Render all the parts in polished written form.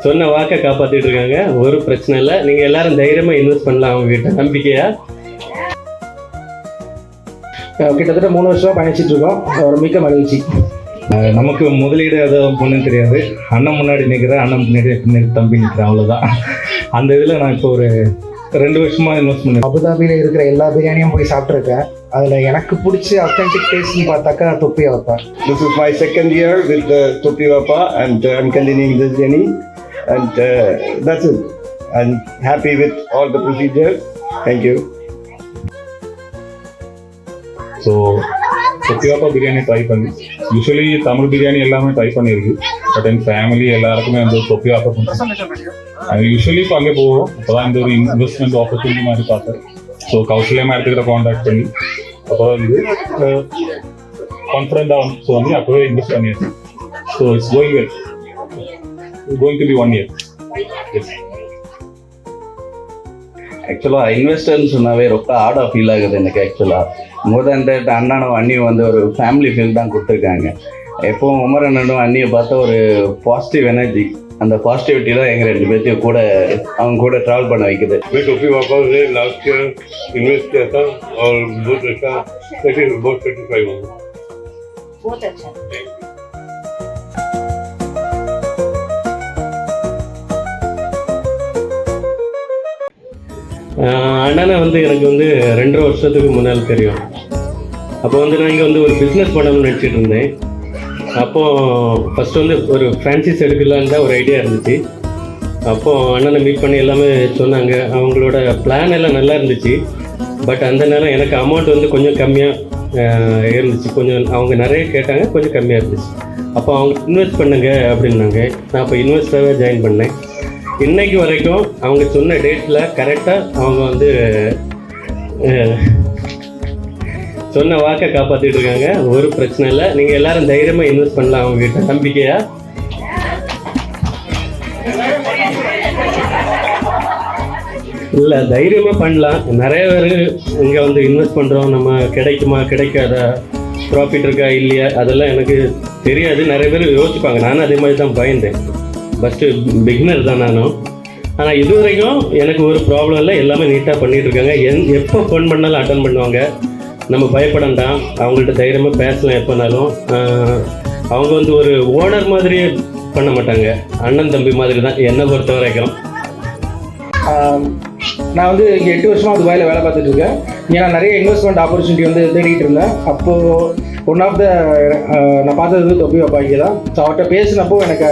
சொன்ன வாக்கை காப்பாற்றிட்டு இருக்காங்க. ஒரு பிரச்சனை இல்லை. நீங்கள் எல்லாரும் தைரியமாக இன்வெஸ்ட் பண்ணலாம் அவங்ககிட்ட. நம்பிக்கையா கிட்டத்தட்ட 3 வருஷமாக பயணிச்சிட்டு இருக்கோம். ஒரு மிக்க மகிழ்ச்சி. நமக்கு முதலீடு எதுவும் பொண்ணுன்னு தெரியாது. அண்ணன் முன்னாடி நிற்கிறேன், அண்ணன் பின்னாடி தம்பி நிற்கிறேன், அவ்வளோதான். அந்த இதில் நான் இப்போ ஒரு 2 வருஷமாக இன்வெஸ்ட் பண்ணேன். அபுதாபியில் இருக்கிற எல்லா பிரியாணியும் போய் சாப்பிட்ருக்கேன். அதில் எனக்கு பிடிச்ச அத்தன்டிக் டேஸ்ட்னு பார்த்தாக்கா தொப்பி வாப்பா. This is my second year with Topi Vapa and I'm continuing this journey and that's it. I'm happy with all the procedures. Thank you. So தொப்பியாப்பா பிரியாணி ட்ரை பண்ணி, யூஸ்வலி தமிழ் பிரியாணி எல்லாமே ட்ரை பண்ணியிருக்கு. பட் என் ஃபேமிலி எல்லாருக்குமே வந்து தொப்பியாப்பா பிடிக்கும். Usually இப்போ அங்கே போவோம். அப்போ தான் இந்த ஒரு இன்வெஸ்ட்மெண்ட் ஆப்பர்ச்சுனிட்டி மாதிரி பார்த்தேன். ஸோ கௌசல்யா மேடத்துக்கிட்ட காண்டாக்ட் பண்ணி அப்போ வந்து கான்ஃபிடென்ட்டாக வந்து ஸோ வந்து அப்போவே இன்வெஸ்ட் பண்ணியாச்சு. So it's going well. Going to be 1 year. Yes. ஆக்சுவலாக இன்வெஸ்டர்னு சொன்னாவே ரொம்ப ஆடாக ஃபீல் ஆகுது எனக்கு. ஆக்சுவலாக மோர் தேன் தட் அண்ணனும் அண்ணியும் வந்து ஒரு ஃபேமிலி ஃபீல் தான் கொடுத்துருக்காங்க. எப்போவும் உமர் அண்ணனும் அண்ணியை பார்த்தா ஒரு பாசிட்டிவ் எனர்ஜி, அந்த பாசிட்டிவிட்டி தான் எங்கள் 2 பேர்த்தையும் கூட அவங்க கூட ட்ராவல் பண்ண வைக்குது. मैं टोपी वापा से लास्ट ईयर इन्वेस्ट किया था और बहुत अच्छा, बहुत सेटिस्फाई हुआ. बहुत अच्छा. அண்ணனை வந்து எனக்கு வந்து 2.5 வருஷத்துக்கு முன்னால் தெரியும். அப்போ வந்து நான் இங்கே வந்து ஒரு பிஸ்னஸ் பண்ணணும்னு நினச்சிட்டு இருந்தேன். அப்போது ஃபஸ்ட்டு வந்து ஒரு ஃப்ரான்ச்சைஸ் எடுக்கலான்னு தான் ஒரு ஐடியா இருந்துச்சு. அப்போது அண்ணனை மீட் பண்ணி எல்லாமே சொன்னாங்க. அவங்களோட பிளான் எல்லாம் நல்லா இருந்துச்சு. பட் அந்த நேரம் எனக்கு அமௌண்ட் வந்து கொஞ்சம் கம்மியாக இருந்துச்சு. கொஞ்சம் அவங்க நிறைய கேட்டாங்க, கொஞ்சம் கம்மியாக இருந்துச்சு. அப்போ அவங்க இன்வெஸ்ட் பண்ணுங்க அப்படின்னாங்க. நான் அப்போ இன்வெஸ்டராகவே ஜாயின் பண்ணேன். இன்னைக்கு வரைக்கும் அவங்க சொன்ன டேட்டில் கரெக்டாக அவங்க வந்து சொன்ன வாக்கை காப்பாற்றிட்டு இருக்காங்க. ஒரு பிரச்சனை இல்லை. நீங்கள் எல்லாரும் தைரியமாக இன்வெஸ்ட் பண்ணலாம் அவங்ககிட்ட. நம்பிக்கையா இல்லை, தைரியமாக பண்ணலாம். நிறைய பேர் இங்கே வந்து இன்வெஸ்ட் பண்ணுறோம், நம்ம கிடைக்குமா கிடைக்காதா, ப்ராஃபிட் இருக்கா இல்லையா, அதெல்லாம் எனக்கு தெரியாது. நிறைய பேர் யோசிப்பாங்க. நானும் அதே மாதிரி தான் பயந்தேன். ஃபஸ்ட்டு பிகினர் தான் நானும். ஆனால் இது வரைக்கும் எனக்கு ஒரு ப்ராப்ளம் இல்லை. எல்லாமே நீட்டாக பண்ணிகிட்டு இருக்காங்க. எப்போ ஃபோன் பண்ணாலும் அட்டன் பண்ணுவாங்க. நம்ம பயப்படண்டாம். அவங்கள்ட்ட தைரியமாக பேசலாம் எப்போனாலும். அவங்க வந்து ஒரு ஓனர் மாதிரியே பண்ண மாட்டாங்க. அண்ணன் தம்பி மாதிரி தான் என்னை பொறுத்த வரைக்கும். நான் வந்து இங்கே 8 வருஷமாக துபாயில் வேலை பார்த்துட்டு இருக்கேன். ஏன்னா நிறைய இன்வெஸ்ட்மெண்ட் ஆப்பர்ச்சுனிட்டி வந்து தேடிட்டு இருந்தேன். அப்போது ஒன் ஆஃப் த நான் பார்த்தது வந்து தொப்பி வாப்பா இங்கே தான். ஸோ அவர்கிட்ட பேசினப்போ எனக்கு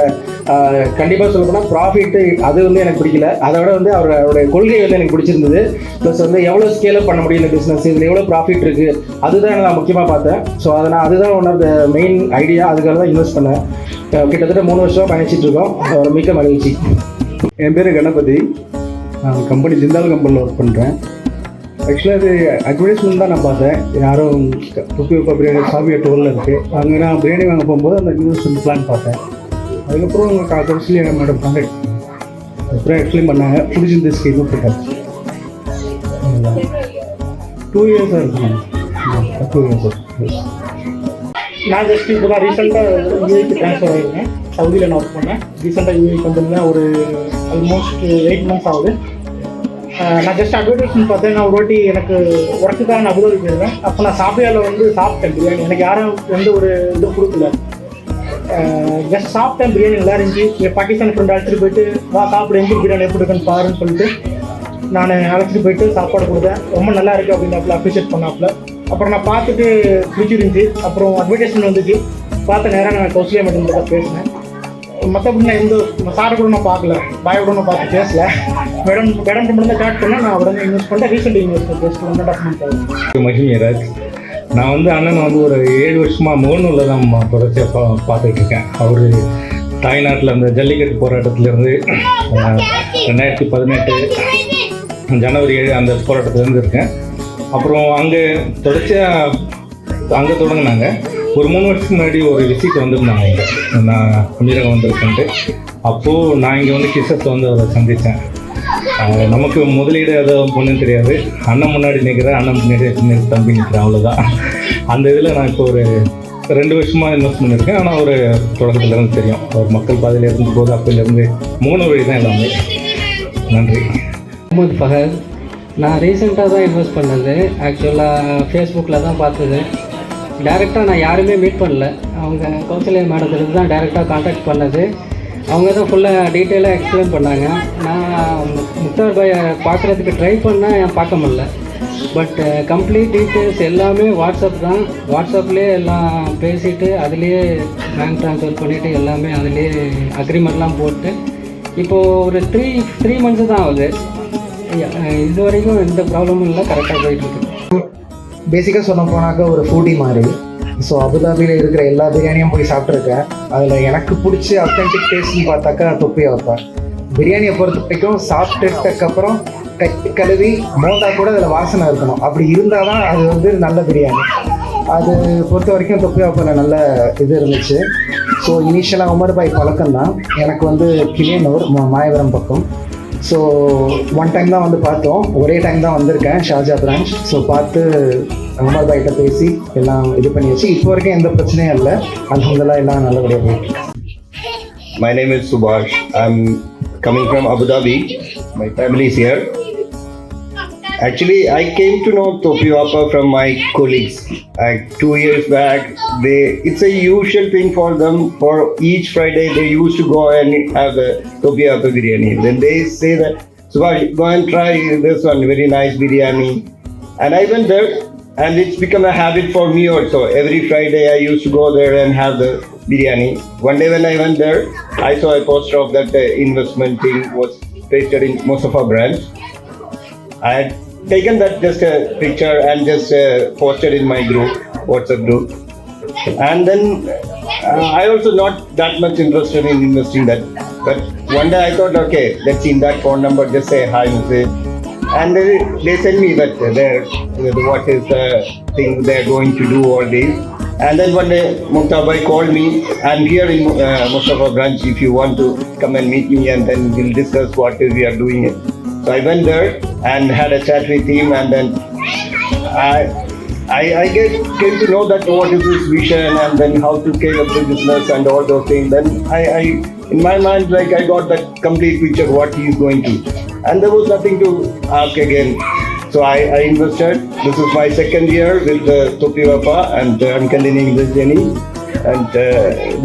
கண்டிப்பாக சொல்ல போனால் ப்ராஃபிட்டு அது வந்து எனக்கு பிடிக்கல. அதை விட வந்து அவருடைய கொள்கை வந்து எனக்கு பிடிச்சிருந்தது. ப்ளஸ் வந்து எவ்வளோ ஸ்கேலப் பண்ண முடியும் இந்த பிஸ்னஸ், இதில் எவ்வளோ ப்ராஃபிட் இருக்குது, அதுதான் நான் முக்கியமாக பார்த்தேன். ஸோ அதுதான் one of the main idea. அதுக்காக தான் இன்வெஸ்ட் பண்ணேன். கிட்டத்தட்ட 3 வருஷமாக பயணிச்சிட்டு இருக்கோம். ஒரு மிக்க மகிழ்ச்சி. என் பேர் கணபதி. நான் கம்பெனி ஜிந்தால் கம்பெனியில் ஒர்க் பண்ணுறேன். ஆக்சுவலாக இது அட்வர்டைஸ்மெண்ட் தான் நான் பார்த்தேன். யாரும் தொப்பி வாப்பா பிரியாணி சாவியா டோரில் இருக்குது. அங்கே நான் பிரியாணி வாங்க போகும்போது அந்த இன்வெஸ்ட்மெண்ட் பிளான் பார்த்தேன். அதுக்கப்புறம் உங்கள் கடைசியில் மேடம் கான்டாக்ட் அப்புறம் எக்ஸ்பிளைன் பண்ணாங்க. பிடிச்சிருந்த ஸ்கீம் போட்டாச்சு. 2 இயர்ஸாக இருக்கு மேம். 2 இயர்ஸ். நான் ஜஸ்ட் இப்போ தான் ரீசெண்டாக யூஏக்கு ட்ரான்ஸ்ஃபர் ஆகிருக்கேன். சவுதியில் நான் ஒர்க் பண்ணேன். ரீசெண்டாக யூஏக்கு வந்திருந்தேன். ஒரு ஆல்மோஸ்ட் 8 months ஆகுது. நான் ஜஸ்ட் அட்வர்டைஸ்மெண்ட் பார்த்தேன். நான் ஒரு வாட்டி எனக்கு ஒர்க்குக்காக நான் அபுதாபி போயிருந்தேன். அப்போ நான் சாப்பியாவில் வந்து சாப்பிட்டேன் பிரியாணி. எனக்கு யாரும் எந்த ஒரு இதுவும் கொடுக்கல. ஜஸ்ட் சாப்பிட்டேன். பிரியாணி நல்லா இருந்துச்சு. என் பாகிஸ்தான் ஃப்ரெண்ட் அழைச்சிட்டு போயிட்டு வா சாப்பிடு, எங்கே பிரியாணி எப்படி இருக்குன்னு பாருன்னு சொல்லிட்டு நான் அழைச்சிட்டு போயிட்டு சாப்பாடு கொடுத்தேன். ரொம்ப நல்லா இருக்குது அப்படின்னாப்புல அப்ரிஷியேட் பண்ணாப்புல. அப்புறம் நான் பார்த்துட்டு பிடிச்சிருந்துச்சி. அப்புறம் அட்வர்டைஸ்மெண்ட் வந்துச்சு. பார்த்த நேரம் நான் கௌசல்யா மேடம் தான் பேசினேன். மற்றபடி நான் எந்த சாரை கூட நான் பார்க்கல, பாய் கூட நான் பார்த்து பேசல. மேடம் மட்டும் தான் ஸ்டார்ட் பண்ணேன். நான் உடனே இன்வெஸ்ட் பண்ணிட்டேன். ரீசெண்ட் இன்வெஸ்ட் ஜஸ்ட் 1.5 month ஆகுது. மகிமராஜ். நான் வந்து அண்ணன் வந்து ஒரு 7 வருஷமாக மோனூரில் தான் தொடர்ச்சியாக பார்த்துட்டு இருக்கேன். அவர் தாய்நாட்டில் அந்த ஜல்லிக்கட்டு போராட்டத்திலேருந்து 2018 ஜனவரி 7 அந்த போராட்டத்திலேருந்து இருக்கேன். அப்புறம் அங்கே தொடர்ச்சியாக அங்கே தொடங்கினாங்க. ஒரு 3 வருஷத்துக்கு முன்னாடி ஒரு விசிட் வந்திருந்தாங்க இங்கே. நான் அமீரகம் வந்திருக்கேன்ட்டு. அப்போது நான் இங்கே வந்து கிசத்தை வந்து அவரை சந்தித்தேன். நமக்கு முதலீடு எதுவும் பொண்ணுன்னு தெரியாது. அண்ணன் முன்னாடி நிற்கிறேன், அண்ணன் பின்னாடி தம்பி நிற்கிறேன், அவ்வளோதான். அந்த இதில் நான் இப்போ ஒரு 2 வருஷமாக இன்வெஸ்ட் பண்ணியிருக்கேன். ஆனால் அவர் தொடக்கத்துலேருந்து தெரியும். அவர் மக்கள் பாதையில் இருந்தபோது அப்போலேருந்து 3 வழி தான் எல்லாமே. நன்றி. முகமது ஃபஹத். நான் ரீசெண்டாக தான் இன்வெஸ்ட் பண்ணது. ஆக்சுவலாக ஃபேஸ்புக்கில் தான் பார்த்தது. டேரெக்டாக நான் யாருமே மீட் பண்ணல. அவங்க கௌசல்யா மேடத்துலேருந்து தான் டேரெக்டாக காண்டாக்ட் பண்ணது. அவங்க தான் ஃபுல்லாக டீட்டெயிலாக எக்ஸ்பிளைன் பண்ணாங்க. நான் முக்தார் பாயை பார்க்குறதுக்கு ட்ரை பண்ணேன், பார்க்க முடியல. பட் கம்ப்ளீட் டீட்டெயில்ஸ் எல்லாமே வாட்ஸ்அப் தான். வாட்ஸ்அப்லேயே எல்லாம் பேசிவிட்டு அதுலேயே பேங்க் ட்ரான்ஸ்ஃபர் பண்ணிவிட்டு எல்லாமே அதுலேயே அக்ரிமெண்ட்லாம் போட்டு இப்போது ஒரு த்ரீ மந்த்ஸ் தான் ஆகுது. இது வரைக்கும் எந்த ப்ராப்ளமும் இல்லை, கரெக்டாக போயிட்டுருக்கு. பேசிக்காக சொல்ல போனாக்கா ஒரு ஃபுட்டி மாதிரி. ஸோ அபுதாபியில் இருக்கிற எல்லா பிரியாணியும் போய் சாப்பிட்ருக்கேன். அதில் எனக்கு பிடிச்சி அத்தென்டிக் டேஸ்ட்னு பார்த்தாக்கா தொப்பியை வைப்பேன். பிரியாணியை பொறுத்த வரைக்கும் சாப்பிட்டுட்டதுக்கப்புறம் கை கழுவி மோந்தா கூட அதில் வாசனை இருக்கணும். அப்படி இருந்தால் தான் அது வந்து நல்ல பிரியாணி. அது பொறுத்த வரைக்கும் தொப்பி வைப்பில் நல்ல இது இருந்துச்சு. ஸோ இனிஷியலாக உமர் பாய் பழக்கம் தான். எனக்கு வந்து கிளியனூர் மாயவரம் பக்கம். ஸோ ஒன் டைம் தான் வந்து பார்த்தோம். ஒரே டைம் தான் வந்திருக்கேன் ஷார்ஜா பிரான்ச். ஸோ பார்த்து உமர் பாய்கிட்ட பேசி எல்லாம் இது பண்ணியாச்சு. இப்போ வரைக்கும் எந்த பிரச்சனையும் இல்லை. அல்ஹம்துலில்லாஹ் எல்லாம் நல்லபடியாக போயிட்டு. My name is Subhash. I'm coming from Abu Dhabi. My family is here. Actually, I came to know Topi Wapa from my colleagues. 2 years back, it's a usual thing for them. For each Friday, they used to go and have the Topi Wapa biryani. Then they say that, Subhash, go and try this one, very nice biryani. And I went there, and it's become a habit for me also. Every Friday, I used to go there and have the biryani. One day when I went there, I saw a poster of that investment thing was pasted in Mustafa branch. I had taken that just a picture and just posted in my group, WhatsApp group. And then I also not that much interested in investing that. But one day I thought, okay, let's see that phone number, just say hi, message. And they send me that what is the thing they're going to do all this. And then one day Mustafa called me, I'm here in Mustafa branch, if you want to come and meet me and then we'll discuss what is we are doing it. So I went there and had a chat with him, and then I came to know that what is his vision and then how to scale up the business and all those things. Then I in my mind, like I got that complete picture what he is going to, and there was nothing to ask again. So I invested. This is my second year with Topi Wapa, and I'm continuing this journey, and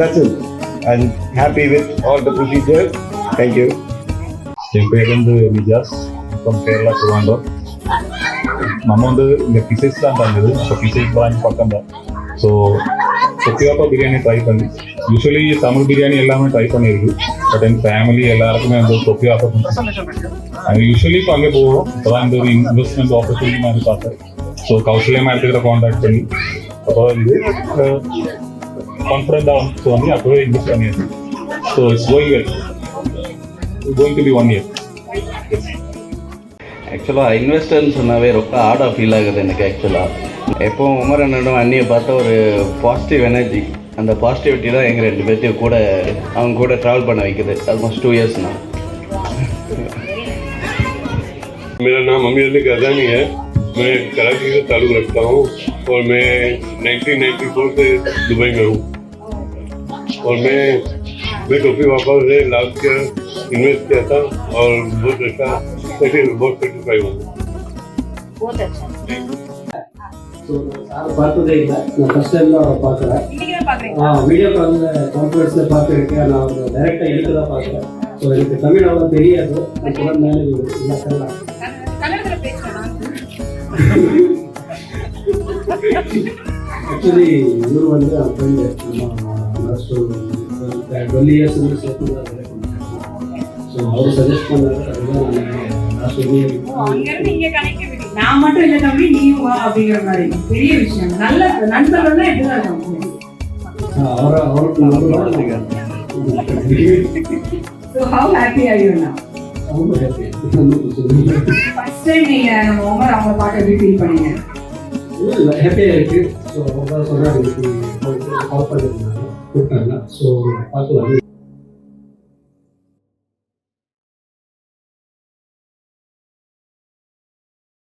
that's it. I'm happy with all the procedures. Thank you. என் பேர் வந்து விஜாஸ் from Kerala திருவாண்டூர். நம்ம வந்து இங்கே பிசைஸ் தான் தந்தது. So பிசைஸ் branch பக்கம் தான். So தொப்பி வாப்பா பிரியாணி ட்ரை பண்ணி, யூஸ்வலி தமிழ் பிரியாணி எல்லாமே ட்ரை பண்ணியிருக்கு. பட் என் ஃபேமிலி எல்லாருக்குமே வந்து தொப்பி வாப்பா நாங்கள் யூஸ்வலி இப்போ அங்கே போவோம். இப்போ தான் இந்த ஒரு இன்வெஸ்ட்மெண்ட் ஆப்பர்ச்சுனிட்டி மாதிரி பார்த்தேன். ஸோ கௌசல்யா மேடத்துக்கிட்ட காண்டாக்ட் பண்ணி அப்போ வந்து கான்ஃபிடென்ட் ஆகும். ஸோ வந்து அப்போவே இன்வெஸ்ட் பண்ணியாச்சு. So it's going well. going to be 1 year. ஆக்சுவலாக இன்வெஸ்டர்னு சொன்னாவே ரொம்ப ஆடாக ஃபீல் ஆகுது எனக்கு. ஆக்சுவலாக எப்போவும் உமர் அண்ணனும் அண்ணியை பார்த்தா ஒரு பாசிட்டிவ் எனர்ஜி, அந்த பாசிட்டிவிட்டி தான் எங்கள் 2 பேர்த்தையும் கூட அவங்க கூட ட்ராவல் பண்ண வைக்குது. Almost 2 years now. मेरा नाम अमीर अली गजानी है. मैं कराची से ताल्लुक़ रखता हूँ और मैं 1994 से दुबई में हूँ. और मैं टोपी वापा से लास्ट ईयर इन्वेस्ट किया था और बहुत अच्छा बहुत सेटिस्फाई हूँ. बहुत अच्छा. ஸோ சார் பார்த்ததே இல்லை, நான் ஃபஸ்ட் டைம் தான் அவரை பார்க்குறேன். வீடியோ காலில் கான்ஃபரன்ஸில் பார்த்துருக்கேன். நான் அவங்க டைரெக்டாக எடுக்க தான் பார்க்குறேன். ஸோ எனக்கு தமிழ் அவ்வளோ தெரியாது. இப்போ மேலே ஆக்சுவலி இவர் வந்து என் ஃப்ரெண்டு. நம்ம லாஸ்ட் 12 years சேர்த்து தான் வேலை பண்ணுறேன். ஸோ அவர் சஜஸ்ட் பண்ணாரு. அதுதான் நான் சொல்லி நான் மட்டும் இல்லை தம்பி, நீயும் வா அப்படிங்கிற மாதிரி பெரிய விஷயம். நல்ல நண்பர்கள் தான் எப்படிதான் இருக்காங்க. அவருக்கு So how happy are you now? ரொம்ப ஹாப்பி. ஃபர்ஸ்ட் டைம் நீங்க நம்ம உமர் அவங்கள பார்த்து எப்படி ஃபீல் பண்ணீங்க? ஹாப்பியாக இருக்குது. ஸோ அவங்க தான் சொன்னாங்க கால் பண்ணியிருந்தாங்க, கூப்பிட்டாங்க. ஸோ பார்க்கலாம்.